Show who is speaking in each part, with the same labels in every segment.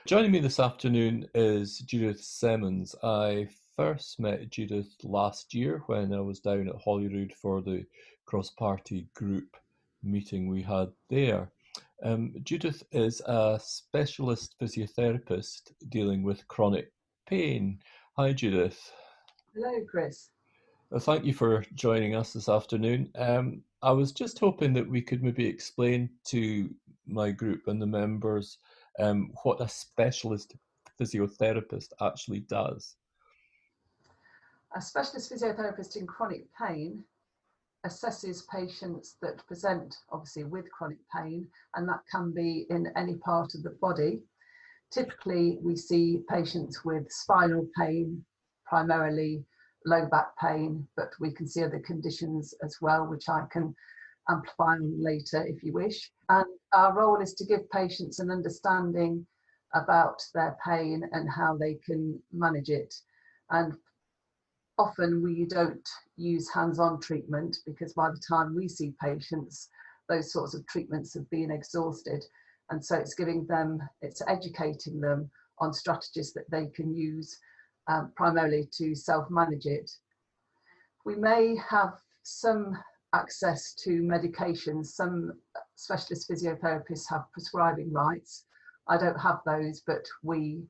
Speaker 1: Joining me this afternoon is Judith Semmons. I first met Judith last year when I was down at Holyrood for the cross-party group meeting we had there. Judith is a specialist physiotherapist dealing with chronic pain. Hi, Judith.
Speaker 2: Hello, Chris.
Speaker 1: Thank you for joining us this afternoon. I was just hoping that we could maybe explain to my group and the members what a specialist physiotherapist actually does.
Speaker 2: A specialist physiotherapist in chronic pain assesses patients that present obviously with chronic pain, and that can be in any part of the body. Typically, we see patients with spinal pain, primarily low back pain, but we can see other conditions as well, which I can amplify on later if you wish. And our role is to give patients an understanding about their pain and how they can manage it. And often we don't use hands-on treatment because by the time we see patients, those sorts of treatments have been exhausted. And so it's educating them on strategies that they can use primarily to self-manage it. We may have some access to medications. Some specialist physiotherapists have prescribing rights. I don't have those, but we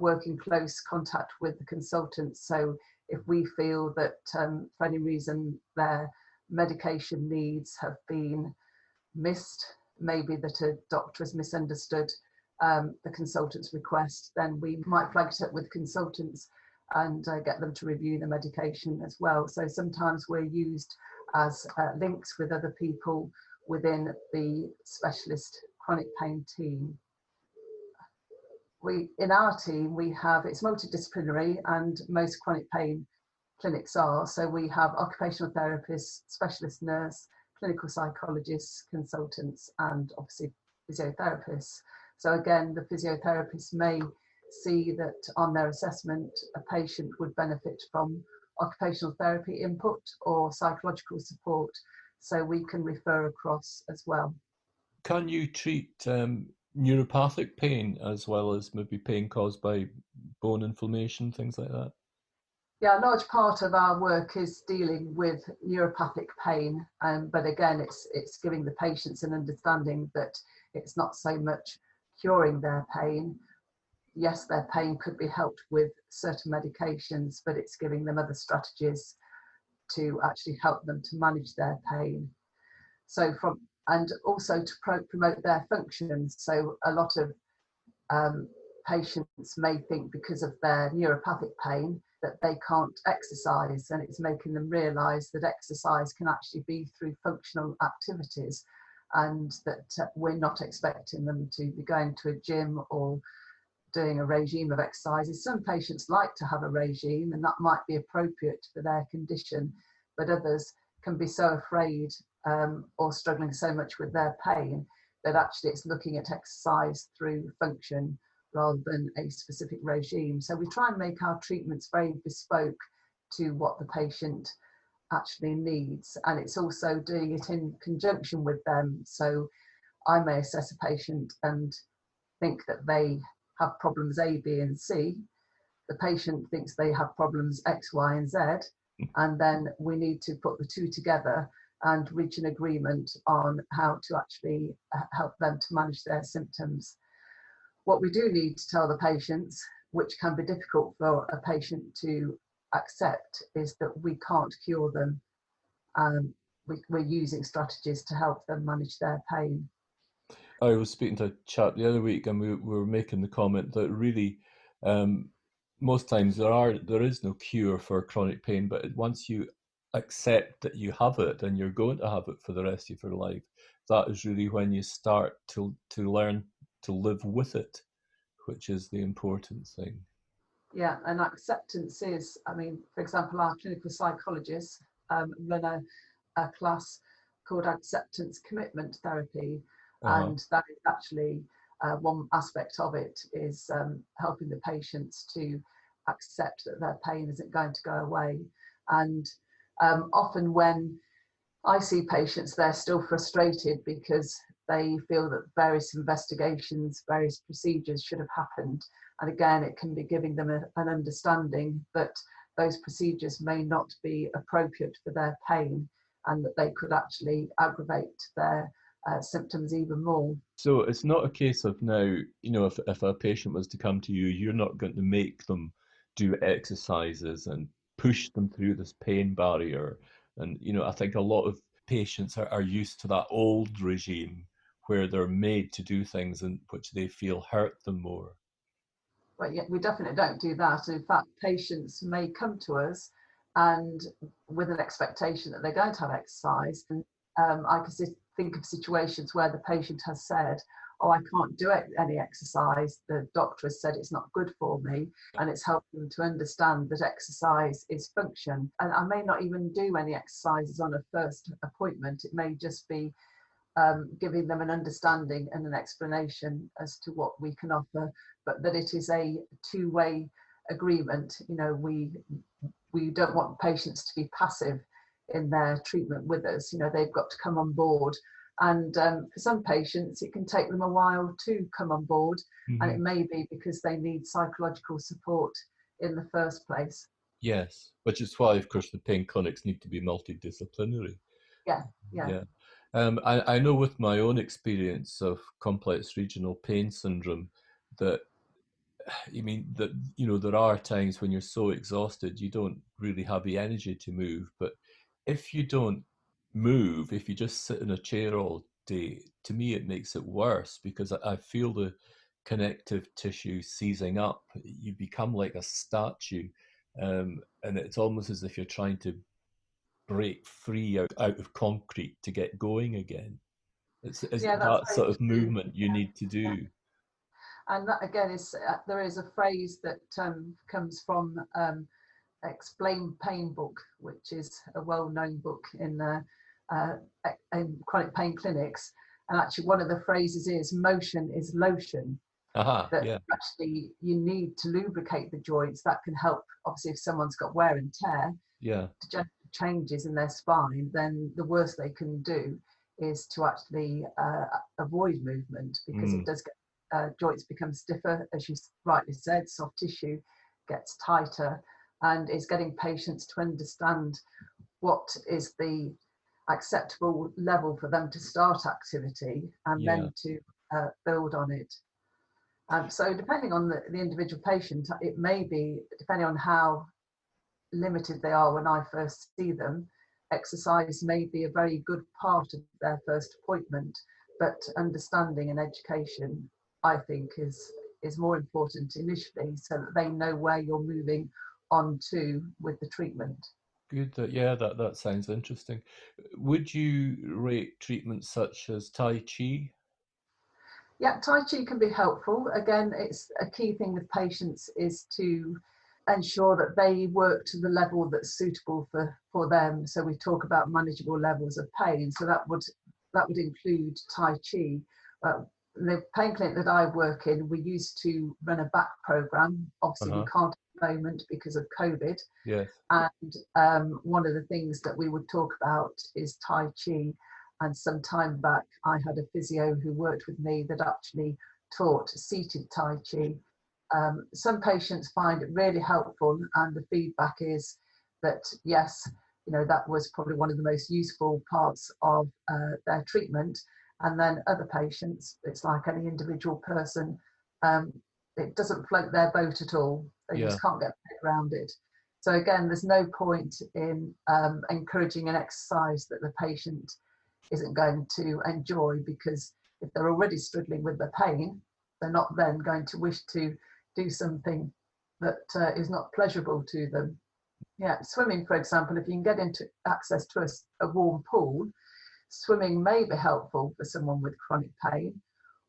Speaker 2: work in close contact with the consultants. So if we feel that for any reason their medication needs have been missed, maybe that a doctor has misunderstood the consultant's request, then we might flag it up with consultants and get them to review the medication as well. So sometimes we're used as links with other people within the specialist chronic pain team. In our team, it's multidisciplinary, and most chronic pain clinics are. So we have occupational therapists, specialist nurse, clinical psychologists, consultants, and obviously physiotherapists. So again, the physiotherapists may see that on their assessment, a patient would benefit from occupational therapy input or psychological support. So we can refer across as well.
Speaker 1: Can you treat neuropathic pain as well as maybe pain caused by bone inflammation, things like that?
Speaker 2: Yeah, a large part of our work is dealing with neuropathic pain, but again, it's giving the patients an understanding that it's not so much curing their pain. Yes, their pain could be helped with certain medications, but it's giving them other strategies to actually help them to manage their pain. And also to promote their functions. So a lot of patients may think because of their neuropathic pain that they can't exercise, and it's making them realise that exercise can actually be through functional activities, and that we're not expecting them to be going to a gym or doing a regime of exercises. Some patients like to have a regime, and that might be appropriate for their condition, but others can be so afraid or struggling so much with their pain that actually it's looking at exercise through function rather than a specific regime. So we try and make our treatments very bespoke to what the patient actually needs, and it's also doing it in conjunction with them. So I may assess a patient and think that they have problems A, B, and C. The patient thinks they have problems X, Y, and Z, and then we need to put the two together and reach an agreement on how to actually help them to manage their symptoms. What we do need to tell the patients, which can be difficult for a patient to accept, is that we can't cure them. We're using strategies to help them manage their pain.
Speaker 1: I was speaking to a chap the other week, and we were making the comment that really most times there is no cure for chronic pain, but once you accept that you have it and you're going to have it for the rest of your life, that is really when you start to learn to live with it, which is the important thing.
Speaker 2: Yeah, and acceptance is, for example, our clinical psychologists run a class called acceptance commitment therapy, and that is actually one aspect of it is helping the patients to accept that their pain isn't going to go away. And often when I see patients, they're still frustrated because they feel that various investigations, various procedures should have happened. And again, it can be giving them an understanding that those procedures may not be appropriate for their pain, and that they could actually aggravate their symptoms even more.
Speaker 1: So it's not a case of now, you know, if a patient was to come to you, you're not going to make them do exercises and push them through this pain barrier. And, you know, I think a lot of patients are used to that old regime where they're made to do things in which they feel hurt them more.
Speaker 2: But yeah, we definitely don't do that. In fact, patients may come to us and with an expectation that they're going to have exercise. And I can think of situations where the patient has said, oh, I can't do any exercise. The doctor has said it's not good for me. And it's helped them to understand that exercise is function. And I may not even do any exercises on a first appointment. It may just be giving them an understanding and an explanation as to what we can offer, but that it is a two-way agreement. You know, we don't want patients to be passive in their treatment with us. You know, they've got to come on board. And for some patients, it can take them a while to come on board. Mm-hmm. And it may be because they need psychological support in the first place.
Speaker 1: Yes, which is why, of course, the pain clinics need to be multidisciplinary.
Speaker 2: Yeah.
Speaker 1: I know with my own experience of complex regional pain syndrome that, I mean, that, you know, there are times when you're so exhausted, you don't really have the energy to move. But if you don't move, if you just sit in a chair all day, to me, it makes it worse because I feel the connective tissue seizing up. You become like a statue. And it's almost as if you're trying to break free out of concrete to get going again. It's that sort of movement you need to do.
Speaker 2: Yeah. And that again is there is a phrase that comes from Explain Pain book, which is a well-known book in chronic pain clinics. And actually one of the phrases is motion is lotion. That actually you need to lubricate the joints. That can help, obviously, if someone's got wear and tear, degenerative changes in their spine, then the worst they can do is to actually avoid movement, because it does get joints become stiffer, as you rightly said, soft tissue gets tighter, and is getting patients to understand what is the acceptable level for them to start activity and then to build on it. So depending on the individual patient, it may be, depending on how limited they are when I first see them, exercise may be a very good part of their first appointment, but understanding and education, I think, is more important initially, so that they know where you're moving on to with the treatment.
Speaker 1: Good. That sounds interesting. Would you rate treatments such as Tai Chi?
Speaker 2: Yeah, Tai Chi can be helpful. Again, it's a key thing with patients is to ensure that they work to the level that's suitable for them. So we talk about manageable levels of pain. So that would include Tai Chi. The pain clinic that I work in, we used to run a back program. Obviously, we can't at the moment because of COVID.
Speaker 1: Yes.
Speaker 2: And one of the things that we would talk about is Tai Chi. And some time back, I had a physio who worked with me that actually taught seated Tai Chi. Some patients find it really helpful, and the feedback is that, yes, you know, that was probably one of the most useful parts of their treatment. And then other patients, it's like any individual person, it doesn't float their boat at all. They just can't get around it. So again, there's no point in encouraging an exercise that the patient isn't going to enjoy, because if they're already struggling with the pain, they're not then going to wish to do something that is not pleasurable to them. Yeah, swimming, for example, if you can get into access to a warm pool, swimming may be helpful for someone with chronic pain,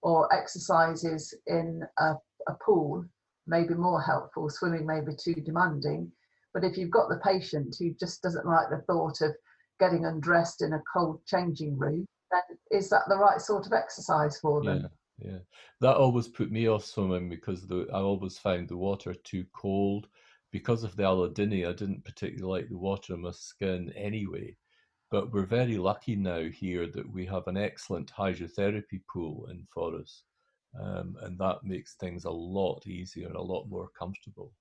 Speaker 2: or exercises in a pool may be more helpful. Swimming may be too demanding, but if you've got the patient who just doesn't like the thought of getting undressed in a cold changing room, then is that the right sort of exercise for them?
Speaker 1: Yeah. That always put me off swimming, because I always found the water too cold. Because of the allodynia, I didn't particularly like the water on my skin anyway. But we're very lucky now here that we have an excellent hydrotherapy pool in Forres, and that makes things a lot easier and a lot more comfortable.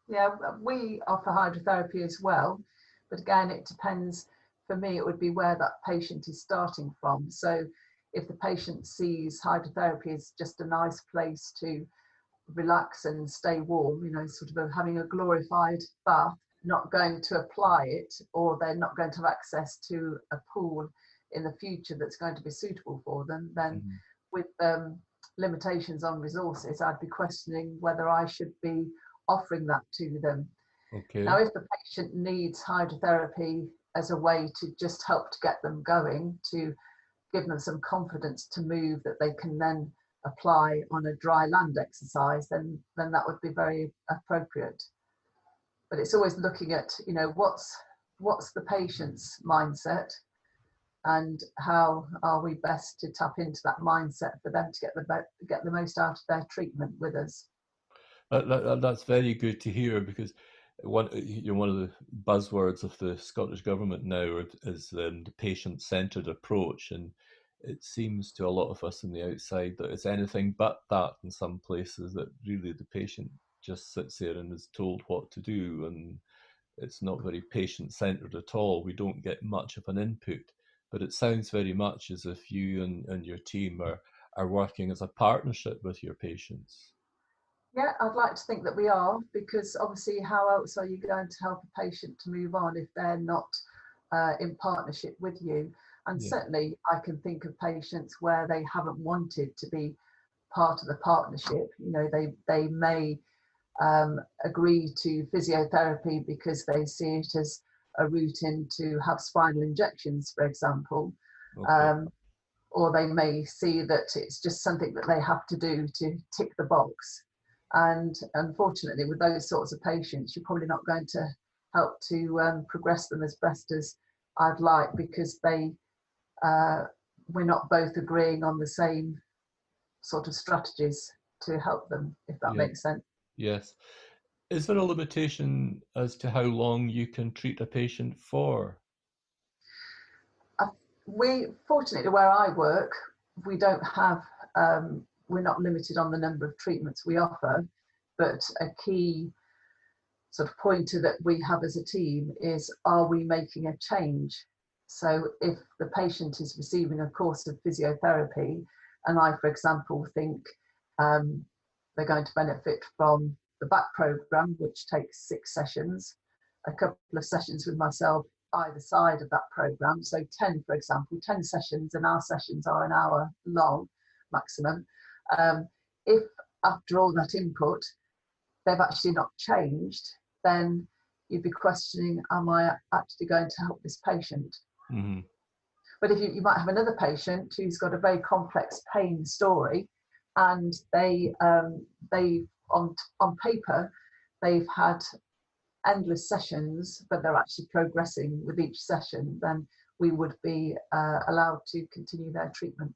Speaker 2: Yeah, we offer hydrotherapy as well, but again, it depends. For me, it would be where that patient is starting from. So if the patient sees hydrotherapy as just a nice place to relax and stay warm, you know, sort of having a glorified bath, not going to apply it, or they're not going to have access to a pool in the future that's going to be suitable for them, then
Speaker 1: Mhm.
Speaker 2: with limitations on resources, I'd be questioning whether I should be offering that to them. Now,
Speaker 1: Okay.
Speaker 2: if the patient needs hydrotherapy as a way to just help to get them going, to give them some confidence to move that they can then apply on a dry land exercise, then that would be very appropriate. But it's always looking at, you know, what's the patient's mindset, and how are we best to tap into that mindset for them to get the most out of their treatment with us.
Speaker 1: That's very good to hear, because one of the buzzwords of the Scottish government now is the patient-centred approach, and it seems to a lot of us on the outside that it's anything but that in some places, that really the patient just sits there and is told what to do, and it's not very patient-centred at all. We don't get much of an input, but it sounds very much as if you and your team are working as a partnership with your patients.
Speaker 2: Yeah, I'd like to think that we are, because obviously, how else are you going to help a patient to move on if they're not in partnership with you? And
Speaker 1: Yeah.
Speaker 2: certainly, I can think of patients where they haven't wanted to be part of the partnership. You know, they may agree to physiotherapy because they see it as a route in to have spinal injections, for example.
Speaker 1: Okay.
Speaker 2: Um, or they may see that it's just something that they have to do to tick the box. And unfortunately, with those sorts of patients, you're probably not going to help to progress them as best as I'd like, because we're not both agreeing on the same sort of strategies to help them, if that
Speaker 1: Yeah.
Speaker 2: makes sense.
Speaker 1: Yes. Is there a limitation as to how long you can treat a patient for?
Speaker 2: We, fortunately, where I work, we don't have, we're not limited on the number of treatments we offer, but a key sort of pointer that we have as a team is, are we making a change? So if the patient is receiving a course of physiotherapy, and I, for example, think they're going to benefit from the back program, which takes 6 sessions, a couple of sessions with myself either side of that program. So 10, for example, 10 sessions, and our sessions are an hour long maximum. If after all that input, they've actually not changed, then you'd be questioning, am I actually going to help this patient?
Speaker 1: Mm-hmm.
Speaker 2: But if you might have another patient who's got a very complex pain story, and they on paper they've had endless sessions, but they're actually progressing with each session, then we would be allowed to continue their treatment.